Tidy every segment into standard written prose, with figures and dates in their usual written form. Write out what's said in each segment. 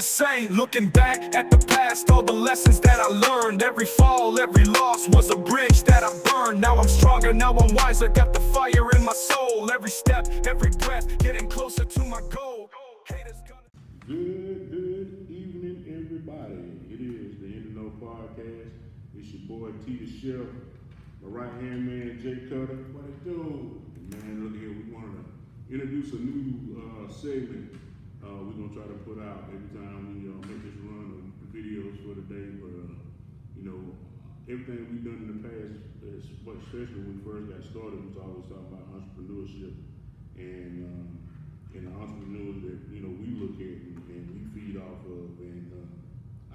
same. Looking back at the past, all the lessons that I learned. Every fall, every loss was a bridge that I burned. Now I'm stronger, now I'm wiser, got the fire in my soul. Every step, every breath, getting closer to my goal. Haters gonna... Good evening, everybody. It is the End of No Podcast. It's your boy T the Chef, my right hand man Jay Cutter. What it do? Man, look here, we wanted to introduce a new segment we're gonna try to put out every time we make this run of videos for the day. But everything we've done in the past, especially when we first got started, was always talking about entrepreneurship and the entrepreneurs that we look at and we feed off of. And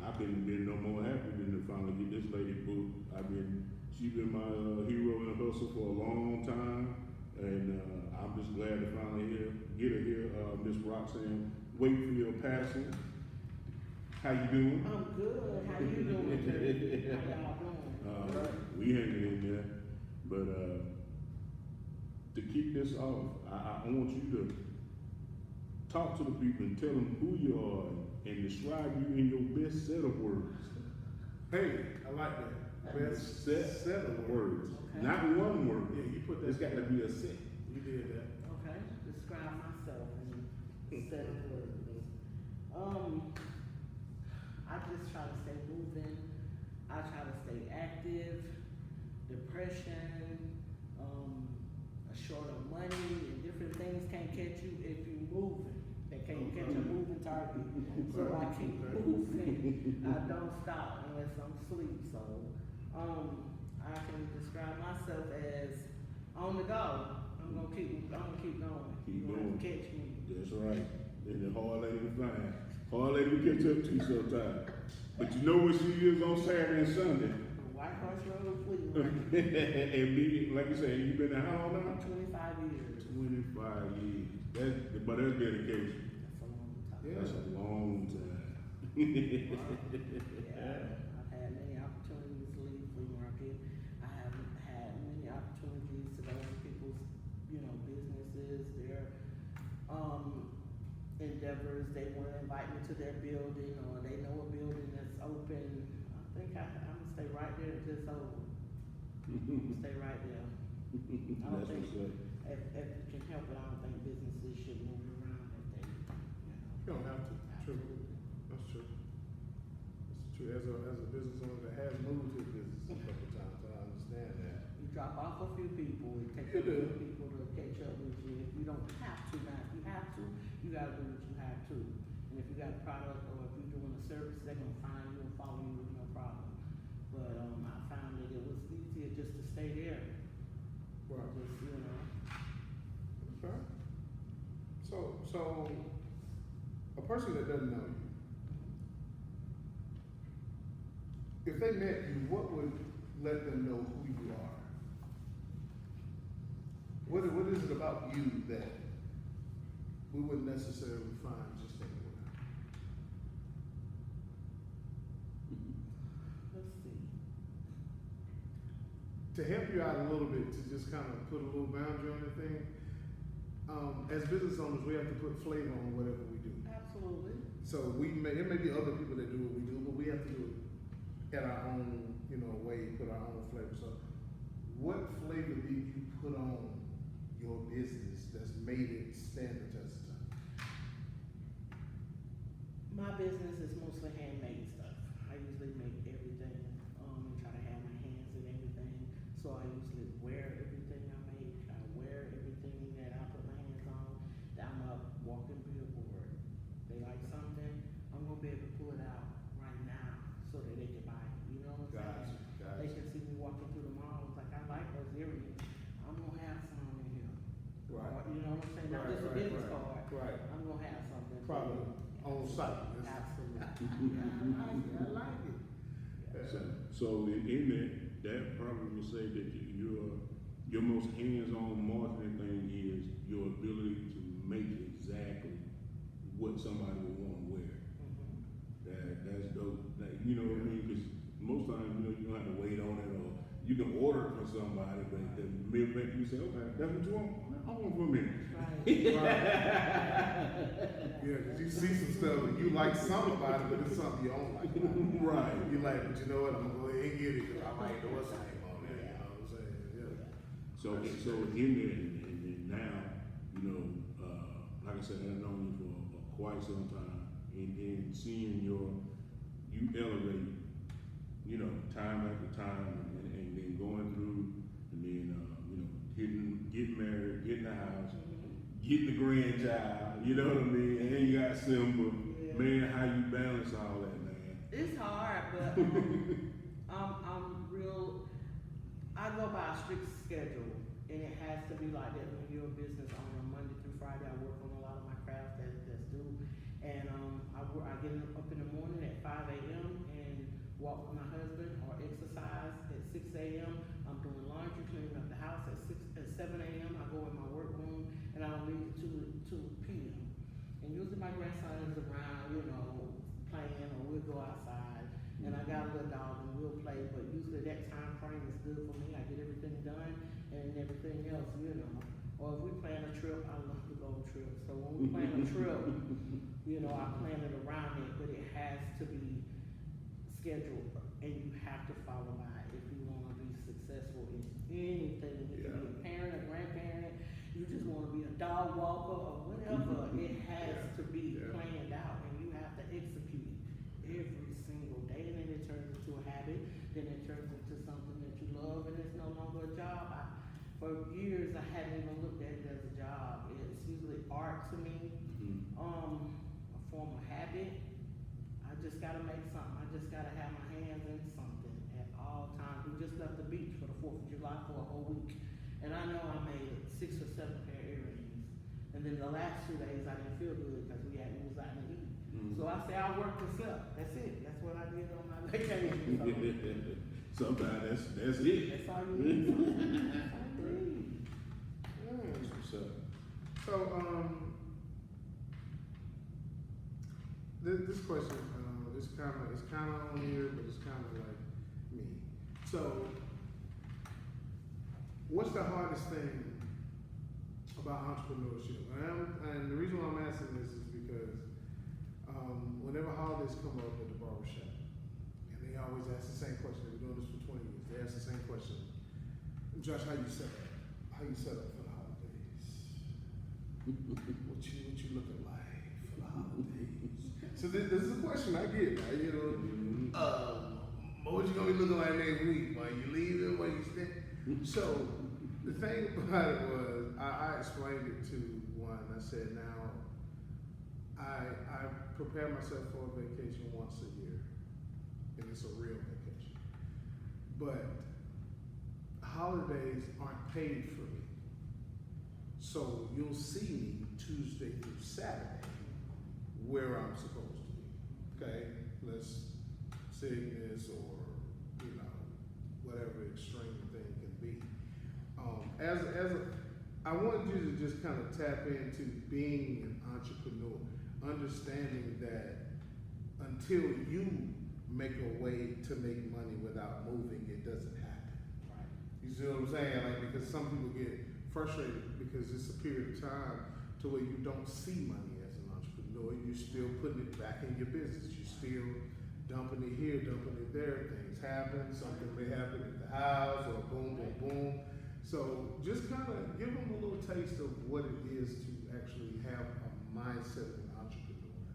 I've been no more happy than to finally get this lady booked. She's been my hero in the hustle for a long time, and I'm just glad to finally get her here. Miss Roxanne Wakefield-Patterson. How you doing? I'm good. How you doing? How y'all doing? We hanging in there. But to kick this off, I want you to talk to the people and tell them who you are and describe you in your best set of words. Hey, I like that. Best set of words. Okay. Not one word. Yeah, you put that. It's got to be a set. You did that. Okay. Describe myself in a set of words. I just try to stay moving. I try to stay active. Depression, a short of money, and different things can't catch you if you moving. They can't catch a moving target. So I keep moving. I don't stop unless I'm asleep. So I can describe myself as on the go. I'm gonna keep going. Keep You going. won't catch me. That's right. And the hard lady to find. Hard lady to catch up to sometimes. But you know what she is on Saturday and Sunday. White Horse Road, Fleetwood. And me, like you say, you been there how long now? 25 years. 25 years. But that's dedication. That's a long time. That's a long time. Yeah, I've had many opportunities to leave flea market. I have had many opportunities to go to people's, businesses, their endeavors. They want to invite me to their building, or they know a building that's open. I think I'm gonna stay right there until it's over. Stay right there. I don't think if you can help it, I don't think businesses should move around if they. You don't have to. True. That's true. That's true. As a business owner that has moved to business a couple of times, I understand that. You drop off a few people, it takes a few people to catch up with you. If you don't have to, now if you have to, you gotta do what you have to. And if you got a product or if you're doing a service, they're gonna find you and follow you with no problem. But I found that it was easier just to stay there. Right. Just, Okay. So a person that doesn't know you, if they met you, what would let them know who you are? What is it about you that we wouldn't necessarily find just anywhere? let's see. To help you out a little bit, to just kind of put a little boundary on the thing, as business owners, we have to put flavor on whatever we do. Absolutely. So there may be other people that do what we do, but we have to do it at our own, way, put our own flavor. So what flavor did you put on your business that's made it stand the test of time? My business is mostly handmade stuff. I usually make everything, and try to have my hands in everything. So I usually wear everything I make. I wear everything that I put my hands on. I'm a walking billboard. They like something, I'm gonna be able to pull it out right now so that they can buy it. You know what I'm saying? They can see me walking through the mall. It's like, I like those earrings. I'm gonna have some in here. Right. Or, you know what I'm saying? Not just a business card. Right. I'm gonna have something. Probably on site. Absolutely. Yeah, I like it. So in that probably will say that your most hands-on marketing thing is your ability to make exactly what somebody would want to wear. That's dope. You know what I mean? Because most times you don't have to wait on it, or you can order it for somebody, but the minute you say, okay, that's what you want. I want it for a minute. Right. Yeah, because you see some stuff and you like something about it, but it's something you don't like about it. Right. You like, but you know what, I'm gonna go ahead and get it, because I might know what's name on there, you know what I'm saying? Yeah. So in there, and now, you know, like I said, I've known you for quite some time, and seeing you elevate, you know, time after time, and then going through, and then, you know, getting married, getting a house, getting the grandchild, you know what I mean? And then you got Simba. Yeah. Man, how you balance all that, man? It's hard, but I'm real. I go by a strict schedule, and it has to be like that when you're a business owner. Monday through Friday, I work on a lot of my crafts that's due, and I get up in the morning at 5 a.m. and walk with my husband or exercise at 6 a.m. I'm doing laundry, cleaning up the house at 7 a.m. I go in my workroom and I'll leave to 2 p.m. And usually my grandson is around, you know, playing, or we'll go outside. And I got a little dog and we'll play, but usually that time frame is good for me. I get everything done and everything else, you know. Or if we plan a trip, I love to go on trips. So when we plan a trip, you know, I plan it around it, but it has to be scheduled and you have to follow by it if you want to be successful in anything. You can be a parent, a grandparent, you just want to be a dog walker or whatever. It has to be planned out and you have to execute it every single day, and then it turns into a habit, then it turns into something that you love, and it's no longer a job. For years I hadn't even looked at it as a job. It's usually art to me, a form of habit. I just gotta make something. I just gotta have my hands in something at all times. We just left the beach for the 4th of July for a whole week, and I know I made 6 or 7 pair of earrings. And then the last 2 days I didn't feel good because we was out in the heat. So I say I worked this up. That's it. That's what I did on my vacation. Sometimes that's it. That's all you need. That's all you need. That's what's up. So, this question, it's kind of on here, but it's kind of like me. So, what's the hardest thing about entrepreneurship? And the reason why I'm asking this is because whenever holidays come up at the barbershop, and they always ask the same question. They've been doing this for 20 years. They ask the same question. Josh, how you set up? How you set up for the holidays? what you looking like for the holidays? So this is a question I get, right? You know, what you gonna be looking like next week? While you leaving? While you stay? So the thing about it was, I explained it to one. I said, now, I prepare myself for a vacation once a year, and it's a real vacation. But holidays aren't paid for me. So you'll see me Tuesday through Saturday where I'm supposed to be. Okay? Let's sickness or, you know, whatever extreme thing can be. I wanted you to just kind of tap into being an entrepreneur, understanding that until you make a way to make money without moving, it doesn't happen. Right. You see what I'm saying? Like, because some people get frustrated because it's a period of time to where you don't see money as an entrepreneur. You're still putting it back in your business. You're still dumping it here, dumping it there. Things happen. Something may happen at the house, or boom, boom, boom. So just kind of give them a little taste of what it is to actually have a mindset of an entrepreneur.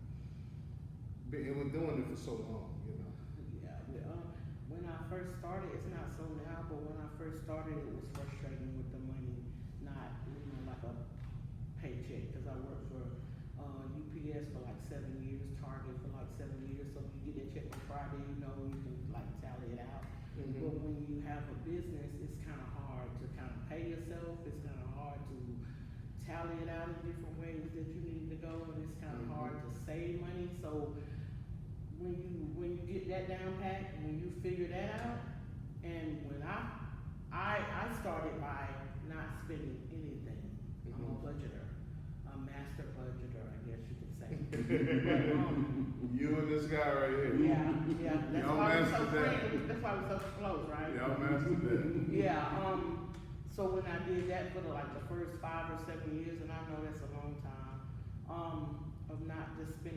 And we're doing it for so long, you know. Yeah, when I first started, it's not so now, but when I first started, it was frustrating with the money, not, you know, like a paycheck, because I worked for UPS for like 7 years, Target for like 7 years, so you get that check on Friday, you know, you can like tally it out. But when you have a business, it's kind of hard to kind of pay yourself, it's kind of hard to tally it out in different ways that you need to go, and it's kind of hard to save money. So when you get that down pat, when you figure that out, and when I started by not spending anything. I'm a budgeter, a master budgeter, I guess you could say. But, you and this guy right here. yeah, that's Y'all why we're so mastered that. friends. That's why we're so close, right? Y'all mastered that. Yeah, so when I did that for the first 5 or 7 years, and I know that's a long time, of not just spending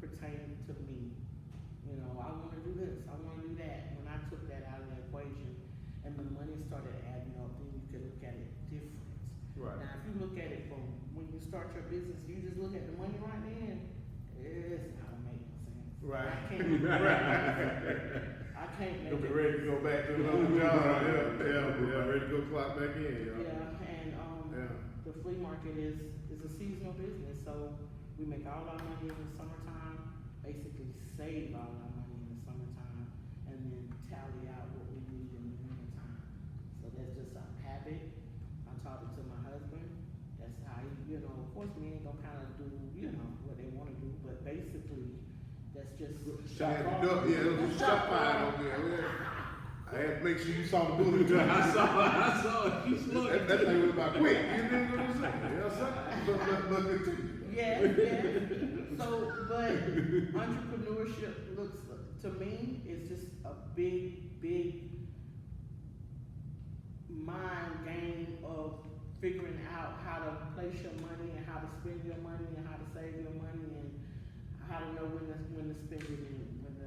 pertaining to me. You know, I wanna do this, I wanna do that. When I took that out of the equation and the money started adding up, then you could look at it different. Right. Now, if you look at it from when you start your business, you just look at the money right then, it's not gonna make no sense. Right. I can't. I can't make You'll be it. ready to go back to another job, yeah, ready to go clock back in, Yeah, and, Yeah. the flea market is a seasonal business, so we make all our money in the summertime, basically save all our money in the summertime, and then tally out what we need in the wintertime. So that's just a habit. I taught it to my husband. That's how he, of course, men gonna kind of do, what they wanna do, but basically, that's just. Shot up, yeah, it was a shot fired over there, yeah. I had to make sure you saw the bullet. I saw it. You saw it. That thing was about quick, you know what I'm saying? Yes, sir. But continue. Yeah. So, but entrepreneurship looks, to me, it's just a big mind game of figuring out how to place your money and how to spend your money and how to save your money and how to know when to spend it and when to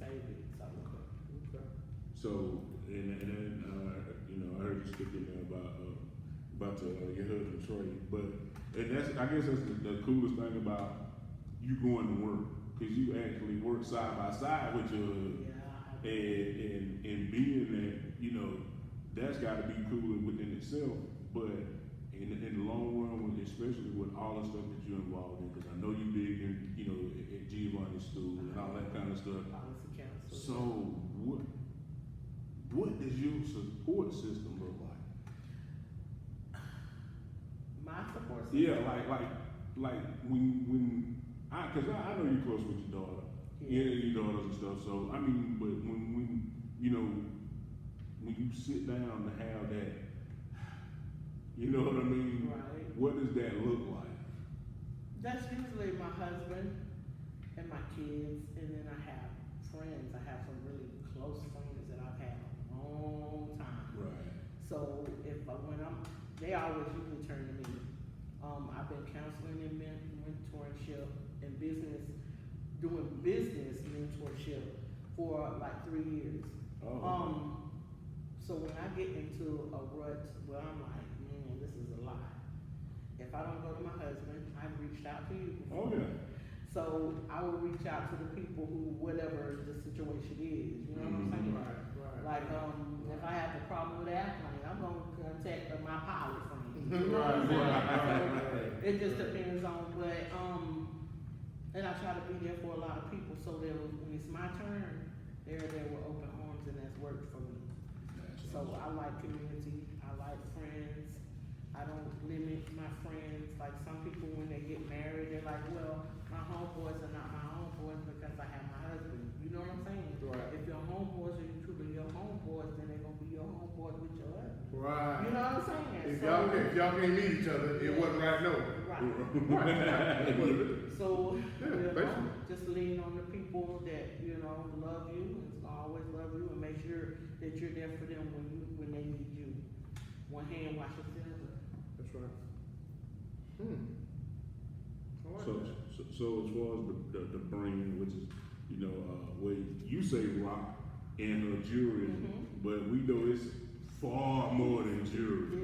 save it. So. Okay. So, I heard you speaking there about your husband Trey, and I guess that's the coolest thing about you going to work, because you actually work side by side with your husband. Yeah. And being that, that's got to be cool within itself, but in the long run, especially with all the stuff that you're involved in, because I know you're big in, at Giovanni's school and all that kind of stuff. Policy council. So what does your support system look like? My support system. Yeah, like when because I know you're close with your daughter, your daughters and stuff. So I mean, but when you sit down to have that, you know what I mean? Right. What does that look like? That's usually my husband and my kids, and then I have friends. I have some really close friends that I've had a long time. Right. So they always usually turn to me. I've been counseling and mentorship and doing business mentorship for like 3 years. Oh. So when I get into a rut where I'm like, man, this is a lot. If I don't go to my husband, I've reached out to you before. Oh yeah. So I will reach out to the people who, whatever the situation is, you know what I'm saying? Right. Like, if I have a problem with the airplane, I'm gonna contact my pilot friend. You know what I'm saying? It just depends on, and I try to be there for a lot of people, so that when it's my turn, they're there with open arms, and that's worked for me. So I like community, I like friends, I don't limit my friends. Like some people, when they get married, they're like, well, my homeboys are not my homeboys because I have my husband. You know what I'm saying? Right. If your homeboys are truly your homeboys, then they're gonna be your homeboys with your husband. Right. You know what I'm saying? If y'all can't meet each other, it wasn't right, no. Right. So, basically. just lean on the people that, love you and always love you, and make sure that you're there for them when they need you. One hand washes the other. That's right. I like So that. as far as the brand, which is, where you say Roc-n Her Jewelry, but we know it's far more than jewelry. It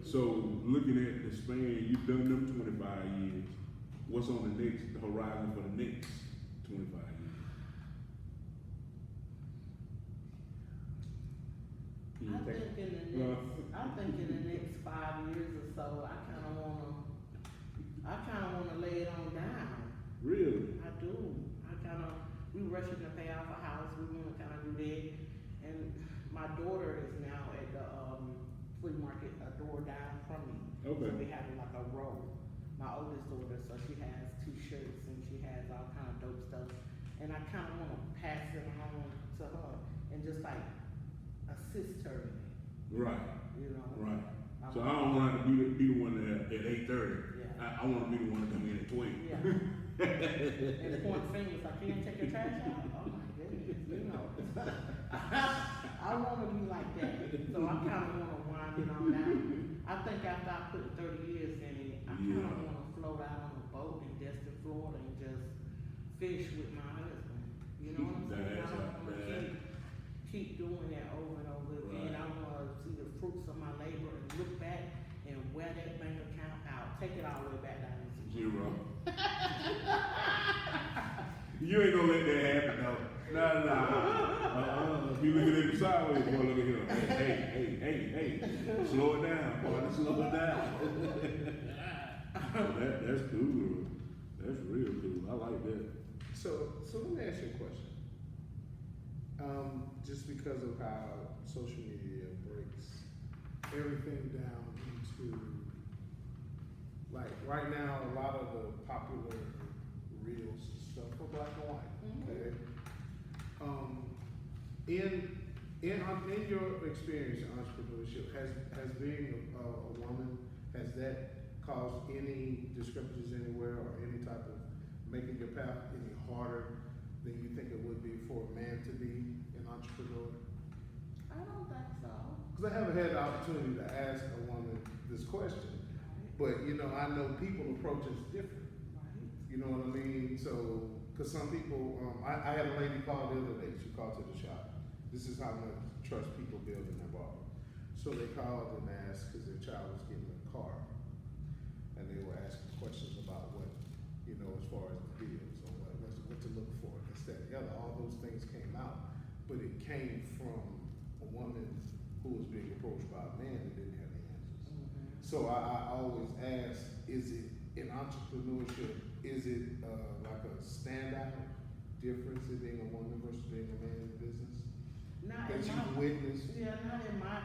is. So looking at the span, you've done them 25 years. What's on the horizon for the next 25 years? I think in the next 5 years or so, I kind of wanna lay it on down. Really? I do. We rushing to pay off a house. We wanna kind of do that. And my daughter is now at the flea market, a door down from me. Okay. So we have like a row. My oldest daughter, so she has T-shirts and she has all kind of dope stuff. And I kind of wanna pass it on to her and just like assist her in it. Right. Right. I'm So I don't want to be the one at 8:30. Yeah. I want to be the one to come in at 12. Yeah. And point fingers, I can't take your trash out. Oh my goodness, I want to be like that. So I kind of want to wind it on down. I think after I put 30 years in it, I kind of want to float out on a boat in Destin, Florida, and just fish with my husband. You know what I'm saying? I don't wanna keep doing that over and over again. I wanna see the fruits of my labor and look back and wear that bank account out, take it all the way back down to zero. You ain't gonna let that happen, though. Nah. If you look at it sideways, boy, look at him. Hey. Slow it down, boy. Slow it down. That's cool. That's real cool. I like that. So let me ask you a question. Just because of how social media breaks everything down into, like right now, a lot of the popular reels and stuff are black and white. Okay. In your experience in entrepreneurship, has being a woman, has that caused any discrepancies anywhere or any type of making your path any harder than you think it would be for a man to be an entrepreneur? I don't think so. Because I haven't had the opportunity to ask a woman this question, but you know, I know people approach us different. Right. You know what I mean? So, because some people, I had a lady call the other day. She called to the shop. This is how much trust people build in their bar. So they called and asked because their child was getting a car, and they were asking questions about what, you know, as far as the bills or what to look for, this, that, and the other. All those things came out, but it came from a woman who was being approached by a man that didn't have the answers. So I always ask, is it in entrepreneurship, is it like a standout difference in being a woman versus being a man in business? Not That in you've my, witnessed? yeah, not in my,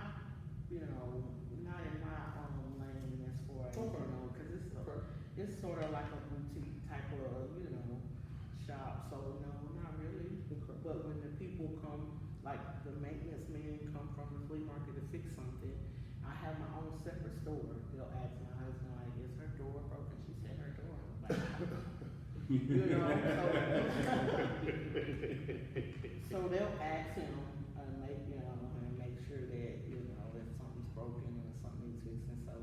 you know, not in my lane as far as, Okay. you know, cause it's sort of like a boutique type of, you know, shop, so no, not really. But when the people come, like the maintenance men come from the flea market to fix something, I have my own separate store. They'll ask my husband, like, is her door broken? She said her door. I'm like, you know, so they'll ask him and make sure that, you know, if something's broken or something needs fixing. So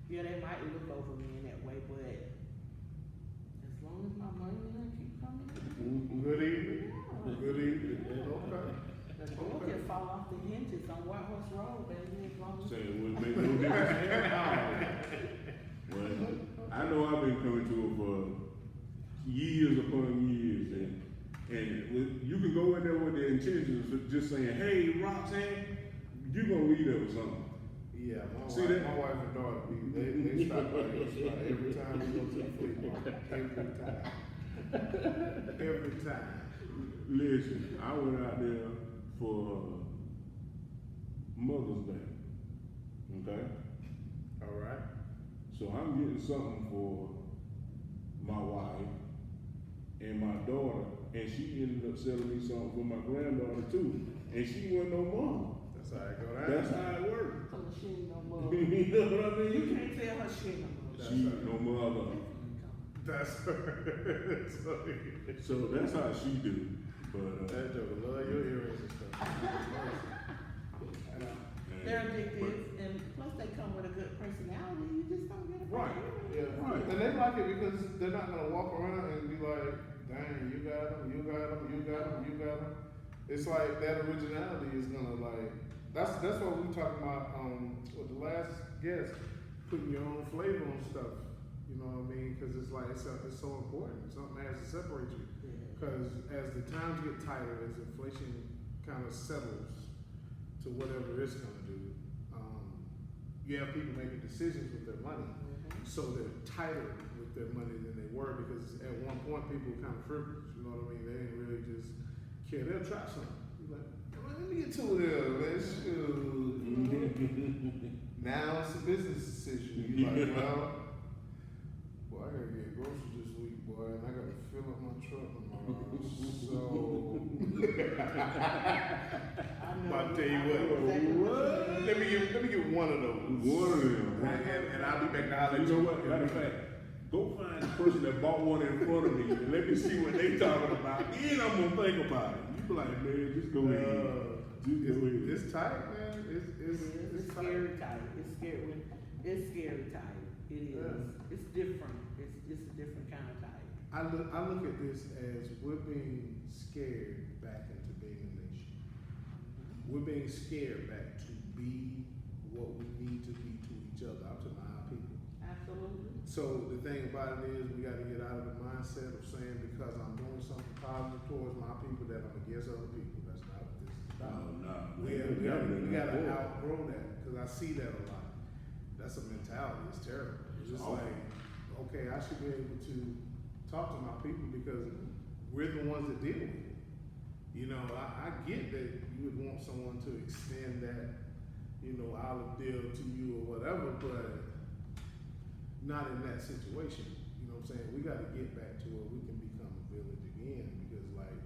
yeah, they might look over me in that way, but as long as my money keep coming in, Good evening. yeah. Good evening. Okay. The door can fall off the hinges on White Horse Road, baby, as long as. Saying it wouldn't make no difference. Well, I know I've been coming to it for years upon years, and you can go in there with the intentions of just saying, "Hey, Roxanne, you gonna leave there with something." Yeah, See that? my wife and daughter, they stop by this spot every time we go to the flea market. Every time. Listen, I went out there for Mother's Day. Okay? All right. So I'm getting something for my wife and my daughter, and she ended up selling me something for my granddaughter too. And she wasn't no mom. That's how it go down. That's how it works. So she ain't no mother. You know what I You mean? can't tell her she ain't no mother. She ain't no mother. That's So that's how she do. But that joke, love your earrings and stuff. They're addictive, and plus they come with a good personality. You just don't get a Right. Yeah. Right. And they like it because they're not gonna walk around and be like, "Dang, you got them, you got them, you got them, you got them." It's like that originality is gonna like. That's what we talking about. With the last guest, putting your own flavor on stuff. You know what I mean? Because it's like it's so important. Something has to separate you. Because as the times get tighter, as inflation kind of settles to whatever it's going to do, you have people making decisions with their money. So they're tighter with their money than they were because at one point people were kind of frivolous. You know what I mean? They didn't really just care. They'll try something. You're like, let me get to it, man. Shoot. Now it's a business decision. You're like, well, boy, I gotta get groceries this week, boy, and I gotta fill up my truck tomorrow. So, I'll tell you what. Let me get one of those. one of them. And I'll be back to holler at You know what? Matter of fact, go find the person that bought one in front of me and let me see what they talking about. Then I'm gonna think about it. You be like, man, just go ahead. Just go ahead. It's tight, man. It's scary tight. It's scary. It's scary tight. It is. Yeah. It's different. It's a different kind of tight. I look at this as we're being scared back into being a nation. We're being scared back to be what we need to be to each other, up to our people. Absolutely. So the thing about it is, we got to get out of the mindset of saying because I'm doing something positive towards my people that I'm against other people. That's not what this is about. No. We gotta outgrow that because I see that a lot. That's a mentality. It's terrible. It's just awful. like, okay, I should be able to talk to my people because we're the ones that deal with it. You know, I get that you would want someone to extend that, you know, olive deal to you or whatever, but not in that situation. You know what I'm saying? We got to get back to where we can become a village again because, like,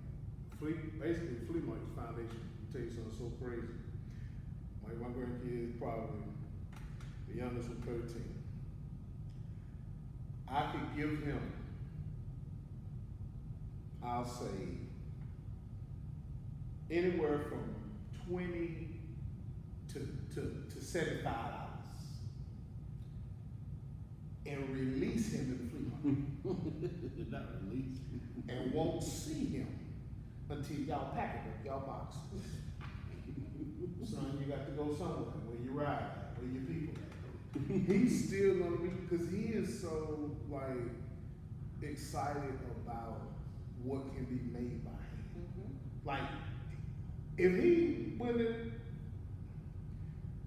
basically, flea market's foundation. I'll tell you something so crazy. Like, my grandkid is probably the youngest was 13. I could give him, I'll say, anywhere from $20 to $75 and release him in the flea market. Not release. And won't see him until y'all pack it up, y'all box. Son, you got to go somewhere where you ride, where your people at. He's still gonna be, because he is so like excited about what can be made by him. Like, if he went in,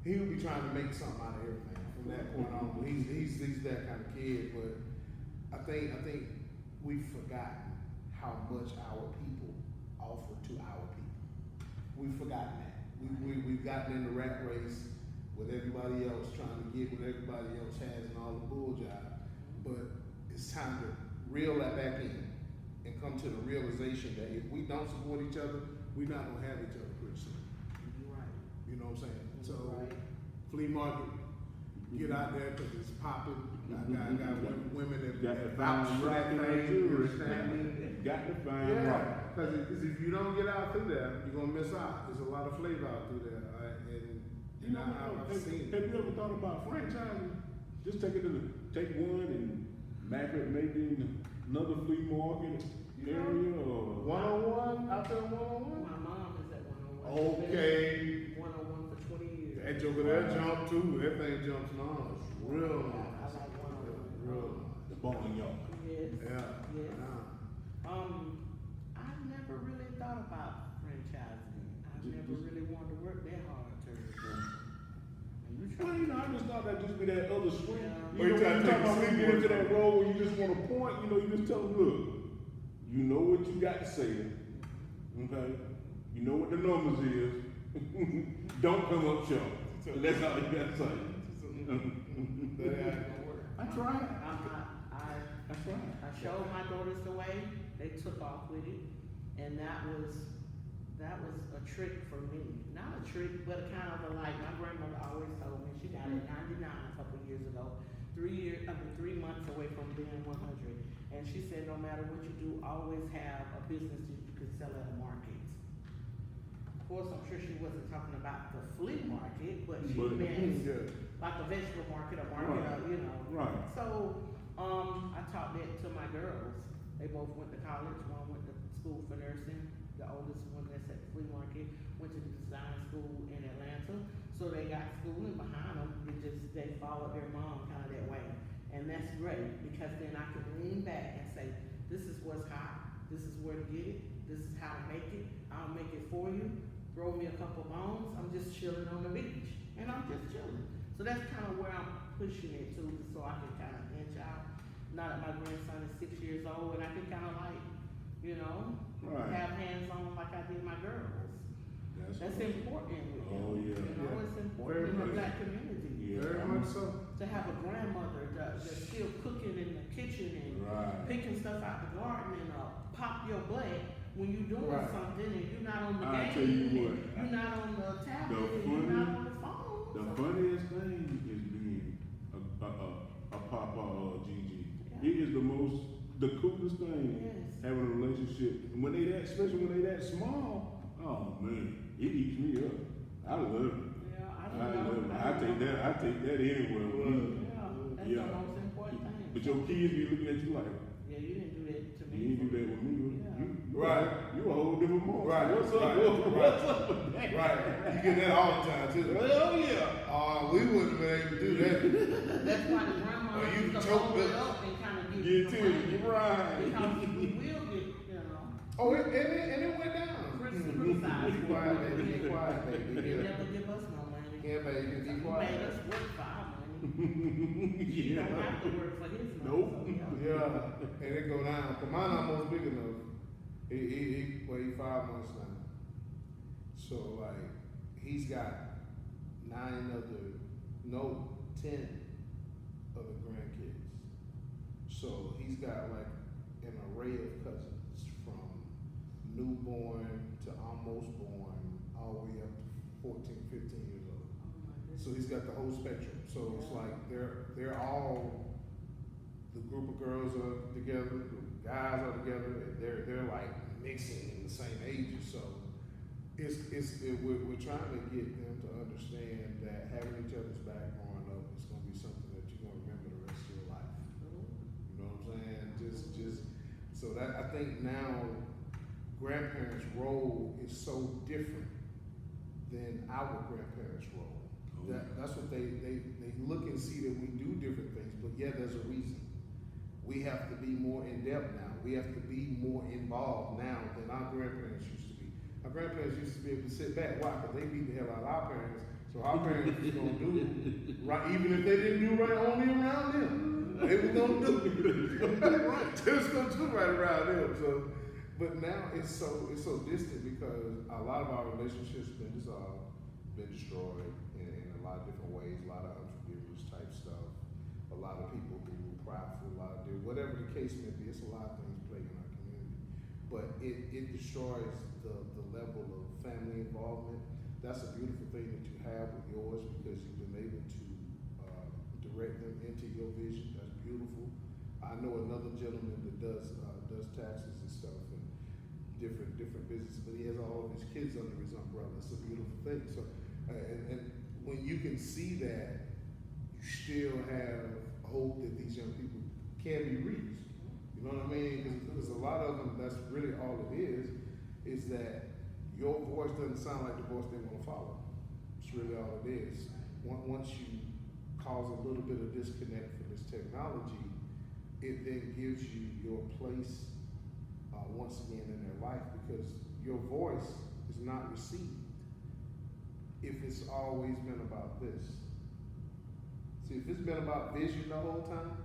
he would be trying to make something out of everything from that point on. He's that kind of kid, but I think we've forgotten how much our people offer to our people. We've forgotten that. We've gotten in the rat race with everybody else trying to get what everybody else has and all the bull jive. But it's time to reel that back in and come to the realization that if we don't support each other, we're not gonna have each other pretty soon. You're right. You know what I'm saying? So, Right. flea market, get out there because it's popping. Got women that Got to vouch find for that Roc-n Her thing. You Jewelry. understand me? Got to find Yeah, Roc. because if you don't get out through there, you're gonna miss out. There's a lot of flavor out through there, You know, I've seen have it. you ever thought about franchising? Just take one and map it maybe in another flea market area or. 101 out there, 101. My mom is at 101. Okay. 101 for 20 years. That joker there jumped too. That thing jumps nice, real I nice, like 101. real nice. The bowling yard. Yes. Yeah. Yes. Yeah. I never really thought about franchising. I never really wanted to work that hard to. Well, you know, I just thought that'd just be that other swing. Yeah. You know, Or you try to when take you talk about the when you get swing into board. that role where you just want to point, you know, you just tell them, look, you know what you got to say, okay? You know what the numbers is. Don't come up short. That's all you got to say. That ain't gonna work. I tried. I showed my daughters the way. They took off with it, and that was a trick for me. Not a trick, but kind of like my grandmother always told me. She got it at 99 a couple years ago. 3 months away from being 100, and she said no matter what you do, always have a business that you can sell at a market. Of course, I'm sure she wasn't talking about the flea market, but she meant Yeah. like a vegetable market, a market, Right. you know. Right. So, I taught that to my girls. They both went to college. One went to school for nursing. The oldest one that's at the flea market went to the design school in Atlanta. So they got schooling behind them. They followed their mom kind of that way. And that's great because then I can lean back and say, this is what's hot. This is where to get it. This is how to make it. I'll make it for you. Throw me a couple bones. I'm just chilling on the beach. And I'm just chilling. So that's kind of where I'm pushing it to, so I can kind of inch out. Now that my grandson is 6 years old, and I can kind of like, you know, Right. have hands on like I did my girls. That's important with them. Oh, yeah. You know, Yeah. it's important Very in the much. black community. Yeah. Very much so. To have a grandmother that's still cooking in the kitchen and Right. picking stuff out the garden and pop your butt when you're doing Right. something and you're not on the I game. tell you what, You're not on the tablet. the and you're not funny- on the phone. The So- funniest thing is being a papa or a GG. Yeah. It is the coolest thing, Yes. having a relationship. And when they that, especially when they that small, oh man, it eats me up. I love it. Yeah, I I don't know. love it. I take that anywhere. Yeah, that's Yeah. the most important thing. But your kids be looking at you like, Yeah, you didn't do that months. Right, What's up? right, What's up with that? Right, you get that all the time too. Well, yeah. We wouldn't have been able to do that. That's why the grandma Or you used to choke hold it up. up and kind of get Get to money. it, right. Because we will get, you know, Oh, and it went down. criticized. Be quiet, baby, be quiet, baby. They Yeah, never give us no money. yeah, baby, be He made quiet. us work for our money. He Yeah. don't have to work for his money. Nope. So, yeah. Yeah, and it go down. Cause mine almost big enough. He 5 months now. So like, he's got 10 other grandkids. So he's got like an array of cousins from newborn to almost born, all the way up to 14, 15 years old. Oh my goodness. So he's got the whole spectrum. So it's like they're all, the group of girls are together, the guys are together, and they're like mixing in the same ages. So we're trying to get them to understand that having each other's back growing up is going to be something that you're going to remember the rest of your life. You know what I'm saying? Just so that I think now grandparents' role is so different than our grandparents' role. That's what they look and see that we do different things, but yeah, there's a reason. We have to be more in depth now. We have to be more involved now than our grandparents used to be. Our grandparents used to be able to sit back. Why? Because they beat the hell out of our parents. So our parents was gonna do right, even if they didn't do right only around them. They was gonna do right. They was gonna do right around them. So, but now it's so distant because a lot of our relationships been dissolved, been destroyed in a lot of different ways. A lot of unforgiveness type stuff. A lot of people who were prideful. A lot of whatever the case may be. It's a lot of things plaguing our community, but it destroys the level of family involvement. That's a beautiful thing that you have with yours because you've been able to direct them into your vision. That's beautiful. I know another gentleman that does taxes and stuff and different businesses, but he has all of his kids under his umbrella. It's a beautiful thing. So, and when you can see that, you still have hope that these young people can be reached. You know what I mean? Because a lot of them, that's really all it is that your voice doesn't sound like the voice they want to follow. It's really all it is. Once you cause a little bit of disconnect from this technology, it then gives you your place once again in their life because your voice is not received if it's always been about this. See, if it's been about vision the whole time,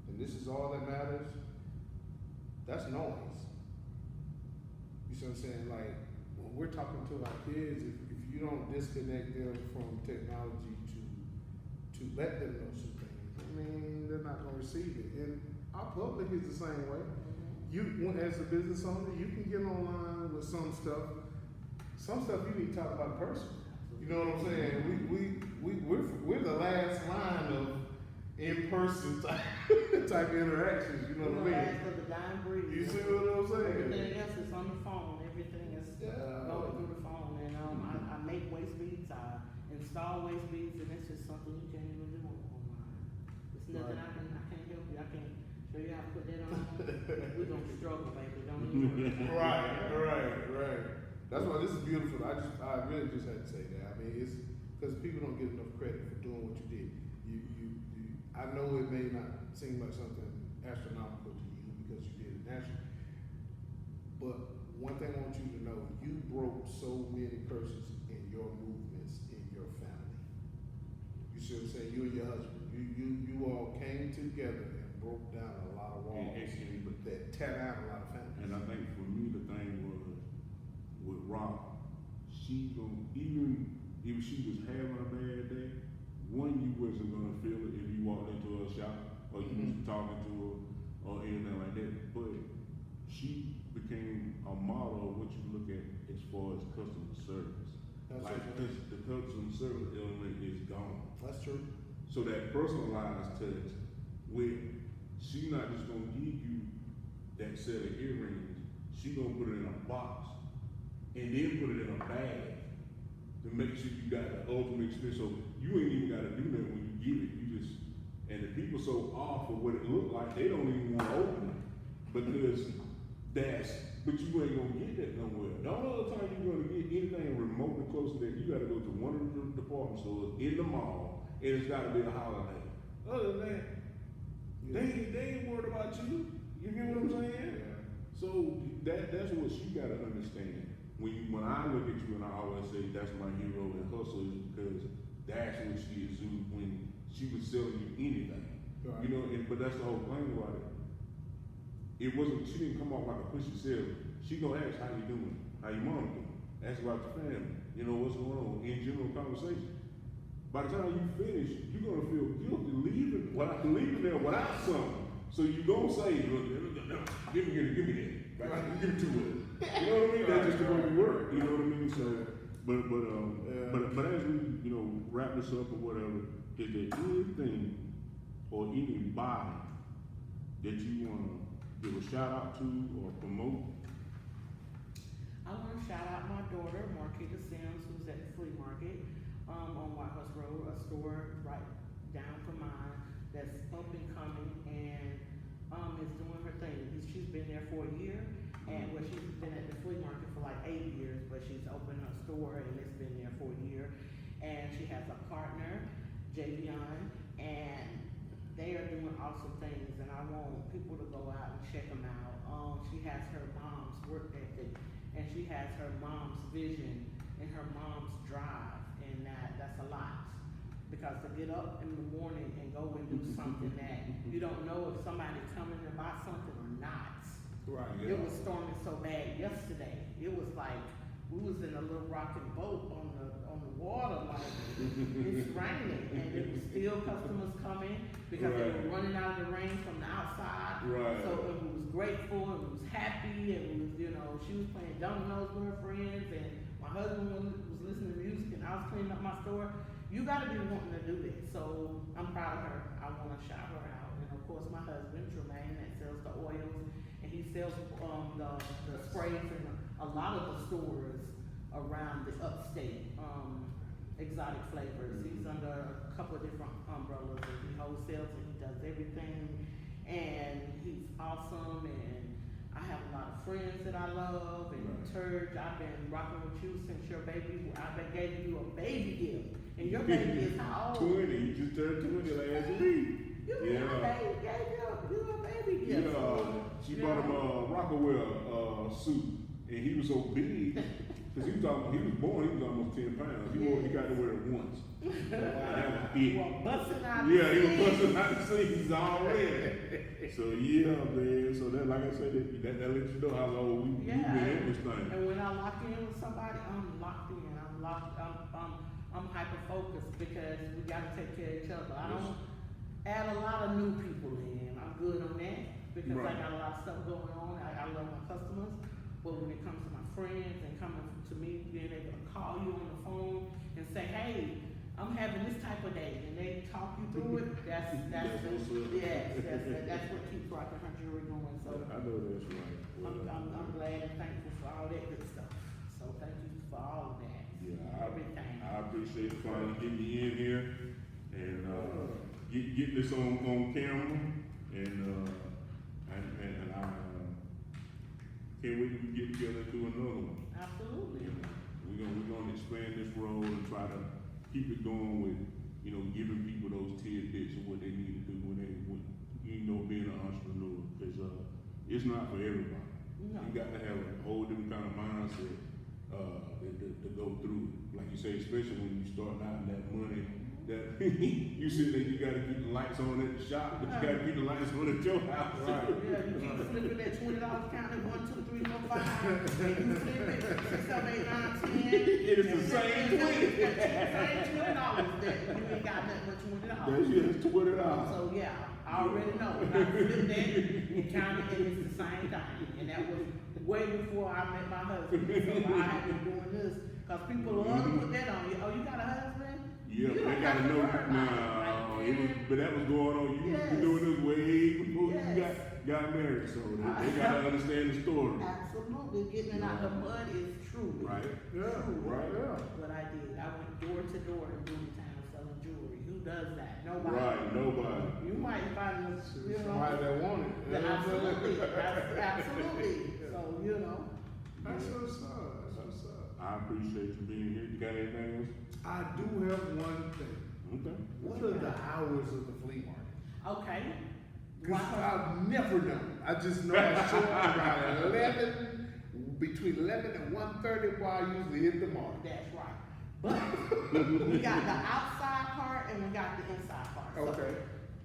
and this is all that matters, that's noise. You see what I'm saying? Like, when we're talking to our kids, if you don't disconnect them from technology to let them know some things, I mean, they're not gonna receive it. And our public is the same way. You, as a business owner, you can get online with some stuff. Some stuff you need to talk about in person. You know what I'm saying? We're the last line of in-person type interactions. You know what I mean? Last of the dying breed. You see what I'm saying? Everything else is on the phone. Everything is going through the phone. And I make waste beads. I install waste beads, and it's just something you can't even do online. It's nothing I can't help you. I can't show you how to put that on. We're gonna struggle, baby. Don't even worry. Right. That's why this is beautiful. I really just had to say that. I mean, it's because people don't get enough credit for doing what you did. I know it may not seem like something astronomical to you because you did it naturally, but one thing I want you to know, you broke so many curses in your movements in your family. You see what I'm saying? You and your husband, you all came together and broke down a lot of walls that tear down a lot of families. And I think for me the thing was with Roc, she gonna even if she was having a bad day, one, you wasn't gonna feel it if you walked into her shop or you was talking to her or anything like that. But she became a model of what you look at as far as customer service. That's like right. the customer service element is gone. That's true. So that personalized touch, where she not just gonna give you that set of earrings, she gonna put it in a box and then put it in a bag to make sure you got the ultimate experience. So you ain't even gotta do that when you give it. You just, and the people so off of what it looked like, they don't even want to open it because but you ain't gonna get that nowhere. The only other time you're gonna get anything remotely close to that, you gotta go to one of the department stores in the mall, and it's gotta be a holiday. Other than that, they ain't worried about you. You get what I'm saying? Yeah. So that's what you gotta understand. When I look at you and I always say that's my hero and hustle is because that's what she exuded when she was selling you anything. Right. You know, but that's the whole thing about it. It wasn't, she didn't come off like a pushy salesman. She gonna ask how you doing, how your mom doing, ask about your family, you know, what's going on, in general conversation. By the time you finish, you're gonna feel guilty leaving there without something. So you gonna say, look, give me that, right? Give it to her. You know what I mean? That's just the way we work. You know what I mean? So, but as we, you know, wrap this up or whatever, is there anything or anybody that you wanna give a shout out to or promote? I want to shout out my daughter, Marquita Sims, who's at the flea market on Whitehorse Road, a store right down from mine that's up and coming and is doing her thing. She's been there for a year, and well, she's been at the flea market for like 8 years, but she's opened her store and it's been there for a year. And she has a partner, Javion, and they are doing awesome things, and I want people to go out and check them out. She has her mom's work ethic, and she has her mom's vision and her mom's drive, and that's a lot. Because to get up in the morning and go and do something that you don't know if somebody's coming to buy something or not. Right. It was storming so bad yesterday. It was like we was in a little rocking boat on the water, like it's raining, and there was still customers coming because they were running out of the rain from the outside. Right. So it was grateful and was happy, and was, you know, she was playing dominoes with her friends, and my husband was listening to music, and I was cleaning up my store. You gotta be wanting to do this, so I'm proud of her. I want to shout her out, and of course my husband Tremaine that sells the oils, and he sells the sprays in a lot of the stores around the upstate. Exotic flavors. He's under a couple of different umbrellas, and he wholesales and he does everything, and he's awesome. And I have a lot of friends that I love, and church. I've been rocking with you since your baby. I gave you a baby gift, and your baby is how old? 20. You just turned 20 last week. You gave you a baby gift. Yeah, she bought him a Rockaware suit, and he was so big. Cause he was born, he was almost 10 pounds. He got to wear it once. That was big. He was busting out Yeah, he was busting out the seams already. So yeah, man. So that, like I said, that lets you know how long we've been in this thing. And when I lock in with somebody, I'm locked in. I'm hyper focused because we gotta take care of each other. I don't add a lot of new people in. I'm good on that because I got a lot of stuff going on. I love my customers, but when it comes to my friends and coming to me, being able to call you on the phone and say, hey, I'm having this type of day, and they talk you through it. That's what keeps Roc-n Her Jewelry going. So I know that's right. I'm glad and thankful for all that good stuff. So thank you for all of that. Yeah, Everything. I appreciate finally getting you in here and get this on camera, and I can't wait till we get together and do another one. Absolutely. You know, we're gonna expand this road and try to keep it going with, you know, giving people those tidbits of what they need to do when you know, being an entrepreneur, because it's not for everybody. No. You got to have a whole different kind of mindset to go through it. Like you say, especially when you start out in that money. That you sit there, you gotta keep the lights on at the shop, but you gotta keep the lights on at your house. Right. Yeah, you keep flipping that $20 counting 1, 2, 3, 4, 5, and you flip it 6, 7, 8, 9, 10. It is the same $20. Same $20 that you ain't got nothing but $20. That's just $20. So yeah, I already know. When I flip that, you count it, and it's the same thing. And that was way before I met my husband. So I have been doing this because people love to put that on you. Oh, you got a husband? Yeah, You but they don't gotta have to know. worry about it. But that was going on. You were doing this way before you got married, so they gotta understand the story. Absolutely, getting it out the mud is true. Right. Yeah, right, yeah. What I did, I went door to door in Boomtown selling jewelry. Who does that? Nobody. Right, nobody. You might find this, you know. Somebody that want it. Absolutely, absolutely. So That's Yeah. what's up. That's what's up. I appreciate you being here. You got anything else? I do have one thing. Okay. What are the hours of the flea market? Okay. Cause I've never known. I just know I show up around 11, between 11 and 1:30 while I usually hit the market. That's right. But we got the outside part and we got the inside part. So Okay.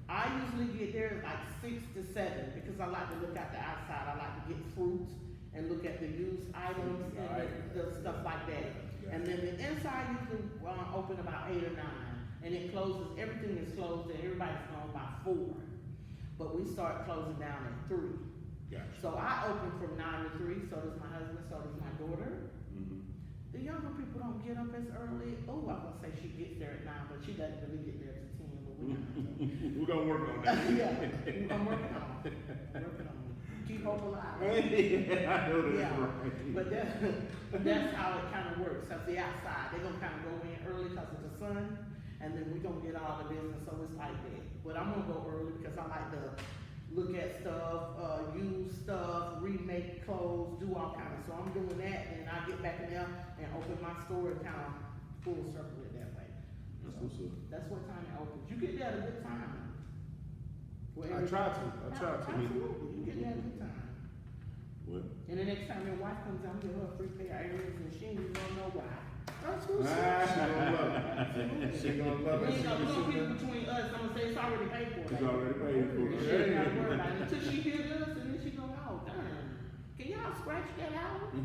I usually get there at like 6 to 7 because I like to look at the outside. I like to get fruits and look at the used items and the stuff like that. And then the inside usually open about 8 or 9, and it closes. Everything is closed and everybody's gone by 4. But we start closing down at 3. Gotcha. So I open from 9 to 3. So does my husband. So does my daughter. Mm-hmm. The younger people don't get up as early. Oh, I was gonna say she gets there at 9, but she doesn't really get there to 10. But we're not. We're gonna work on that. Yeah, I'm working on it. Working on it. Keep hope alive. Yeah, I know that's Yeah, right. but that's how it kind of works. Cause the outside, they're gonna kind of go in early cause of the sun, and then we gonna get all the business. So it's like that. But I'm gonna go early because I like to look at stuff, use stuff, remake clothes, do all kinds of. So I'm doing that, and I get back in there and open my store and kind of full circle it that way. That's what's up. That's what time it opens. You get there at a good time. I try to. Absolutely, you get there at a good time. What? And the next time your wife comes out, give her a free pair of earrings, and she ain't even gonna know why. That's what's up. She gonna love it. She gonna love We it. ain't gonna keep it between us. I'm gonna say it's already paid for. It's already paid for. And she ain't gotta worry about it until she hears us, and then she go, oh, darn. Can y'all scratch that out? We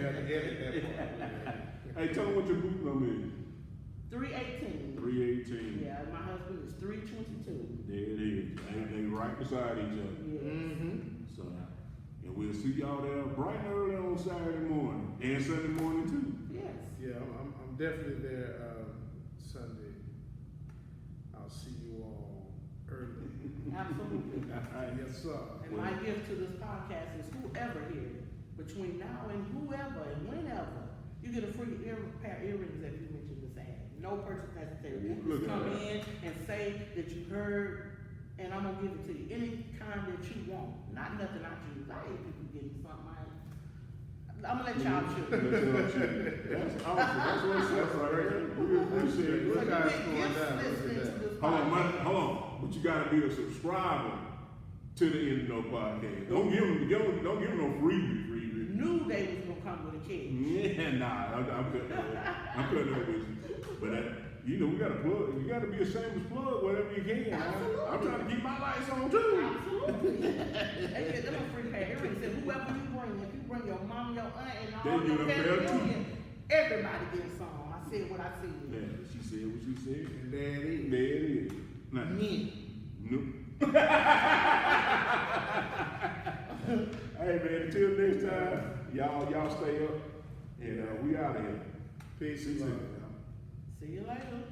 have to edit that part. Hey, tell them what your boot number is. 318. 318. Yeah, and my husband is 322. There it is. They right beside each other. Yes. Mm-hmm. So, and we'll see y'all there bright and early on Saturday morning and Sunday morning too. Yes. Yeah, I'm definitely there Sunday. I'll see you all early. Absolutely. Yes, sir. And my gift to this podcast is whoever here, between now and whoever and whenever, you get a free pair of earrings if you mention this ad. No purchase necessary. Look Just at come that. in and say that you heard, and I'm gonna give it to you any kind that you want. Not nothing I choose. I hate people getting something. I'm gonna let y'all choose. That's awesome. That's what's up right there. We appreciate it. So Look you how it's get going gifts down. listening Look to at this Hold on, podcast. hold on. But you gotta be a subscriber to the End of No podcast. Don't give them no freebie. Knew they was gonna come with a kid. Yeah, nah, I'm cutting up with you. But you know, we gotta plug. You gotta be a shameless plug whatever you can. Absolutely. I'm trying to keep my lights on too. Absolutely. They get them a free pair of earrings. And whoever you bring, if you bring your mom, your aunt, and They all get your a family pair too. reunion, everybody gets some. I said what I said. Yeah, she said what she said. And there it is. There it is. Nah. Me. Nope. Hey man, until next time, y'all stay up, and we out of here. Peace See and you love. soon. See you later.